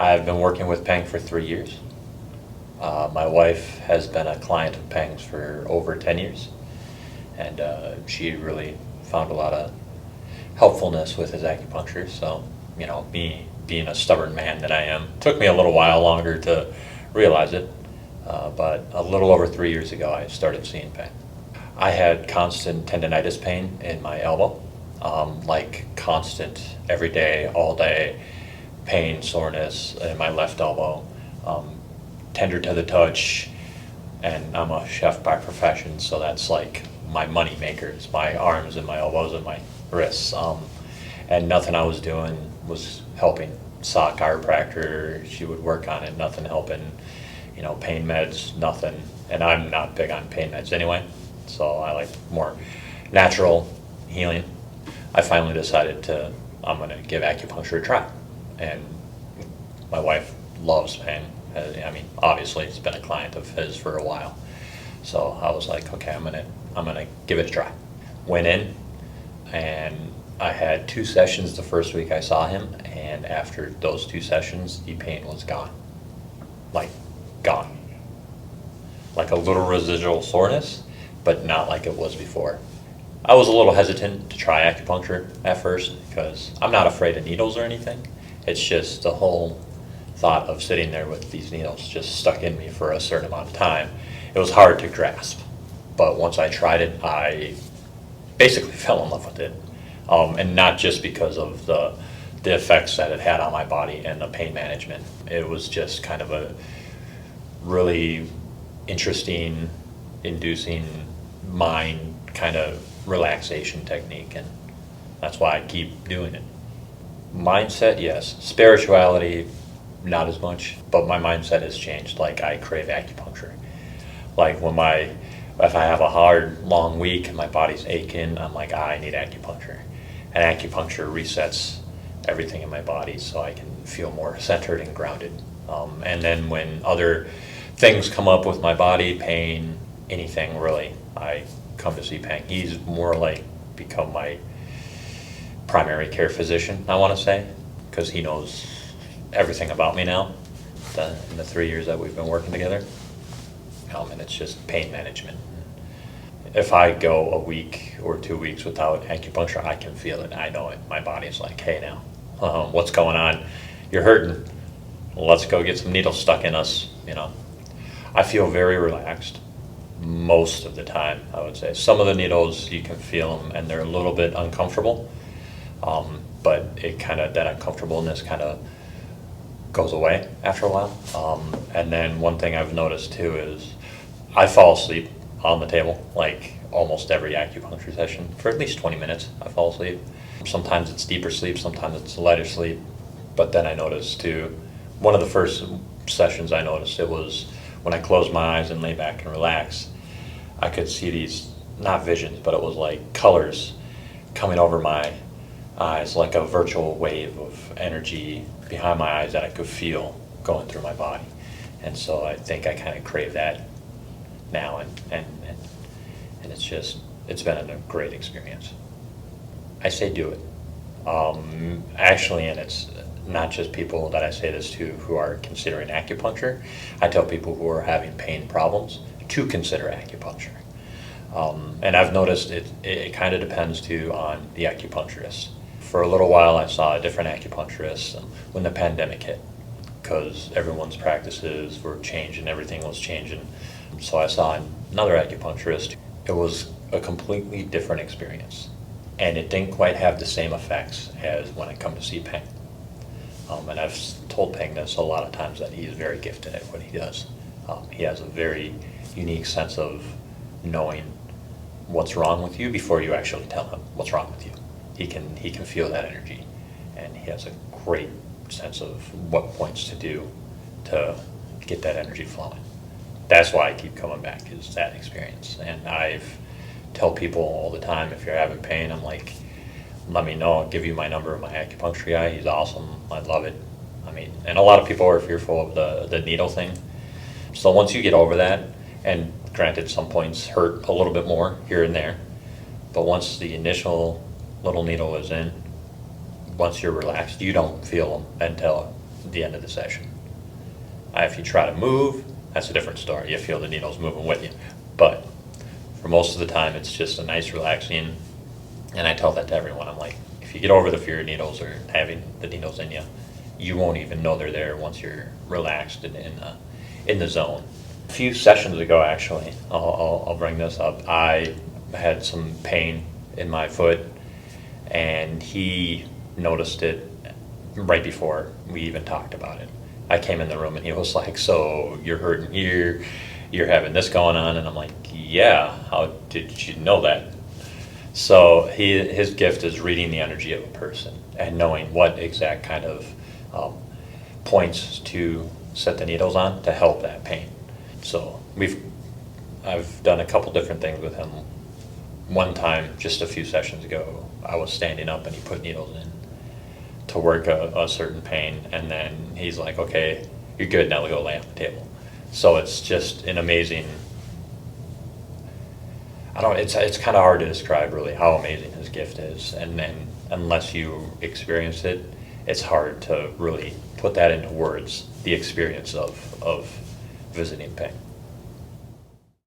I've been working with Peng for 3 years. My wife has been a client of Peng's for over 10 years, and she really found a lot of helpfulness with his acupuncture. So, me being a stubborn man that I am, took me a little while longer to realize it, but a little over 3 years ago I started seeing Peng. I had constant tendonitis pain in my elbow, like constant, every day, all day, pain, soreness in my left elbow, tender to the touch, and I'm a chef by profession, so that's like my money makers, my arms and my elbows and my wrists, and nothing I was doing was helping. Saw a chiropractor, she would work on it, nothing helping, pain meds, nothing, and I'm not big on pain meds anyway, so I like more natural healing. I finally decided I'm going to give acupuncture a try, and my wife loves Peng. Obviously, it's been a client of his for a while, so I was like, okay, I'm gonna give it a try. Went in, and I had 2 sessions the first week I saw him, and after those 2 sessions, the pain was gone, like gone, like a little residual soreness, but not like it was before. I was a little hesitant to try acupuncture at first because I'm not afraid of needles or anything. It's just the whole thought of sitting there with these needles just stuck in me for a certain amount of time. It was hard to grasp, but once I tried it, I basically fell in love with it, and not just because of the effects that it had on my body and the pain management. It was just kind of a really interesting, inducing mind kind of relaxation technique, and that's why I keep doing it. Mindset, yes. Spirituality, not as much, but my mindset has changed. Like, I crave acupuncture. Like if I have a hard, long week and my body's aching, I'm like, I need acupuncture. And acupuncture resets everything in my body so I can feel more centered and grounded. And then when other things come up with my body, pain, anything really, I come to see Peng. He's more like become my primary care physician, I want to say, because he knows everything about me now in the 3 years that we've been working together. And it's just pain management. If I go a week or 2 weeks without acupuncture, I can feel it. I know it. My body's like, hey now, what's going on? You're hurting. Let's go get some needles stuck in us. I feel very relaxed most of the time, I would say. Some of the needles, you can feel them and they're a little bit uncomfortable, but that uncomfortableness kind of goes away after a while. And then one thing I've noticed too is I fall asleep on the table, like almost every acupuncture session. For at least 20 minutes, I fall asleep. Sometimes it's deeper sleep, sometimes it's lighter sleep. But then I noticed too, one of the first sessions I noticed, it was when I closed my eyes and lay back and relax, I could see these, not visions, but it was like colors coming over my eyes, like a virtual wave of energy behind my eyes that I could feel going through my body. And so I think I kind of crave that now, and it's been a great experience. I say do it. Actually, and it's not just people that I say this to who are considering acupuncture. I tell people who are having pain problems to consider acupuncture. And I've noticed it kind of depends too on the acupuncturist. For a little while I saw a different acupuncturist when the pandemic hit, because everyone's practices were changing, everything was changing. So I saw another acupuncturist. It was a completely different experience, and it didn't quite have the same effects as when I come to see Peng. And I've told Peng this a lot of times, that he's very gifted at what he does. He has a very unique sense of knowing what's wrong with you before you actually tell him what's wrong with you. He can feel that energy, and he has a great sense of what points to do to get that energy flowing. That's why I keep coming back, is that experience. And I've tell people all the time, if you're having pain, I'm like, let me know, I'll give you my number of my acupuncture guy. He's awesome. I love it. And a lot of people are fearful of the needle thing. So once you get over that, and granted some points hurt a little bit more here and there, but once the initial little needle is in, once you're relaxed, you don't feel them until the end of the session. If you try to move, that's a different story. You feel the needles moving with you. But for most of the time, it's just a nice relaxing, and I tell that to everyone. I'm like, if you get over the fear of needles or having the needles in you, you won't even know they're there once you're relaxed and in the zone. A few sessions ago, actually, I'll bring this up. I had some pain in my foot, and he noticed it right before we even talked about it. I came in the room and he was like, so you're hurting here, you're having this going on, and I'm like, yeah, how did you know that? So his gift is reading the energy of a person and knowing what exact kind of points to set the needles on to help that pain. So I've done a couple different things with him. One time, just a few sessions ago, I was standing up and he put needles in to work a certain pain, and then he's like, okay, you're good, now we go lay on the table. So it's just an amazing, it's kind of hard to describe really how amazing his gift is, and then unless you experience it, it's hard to really put that into words, the experience of visiting Peng.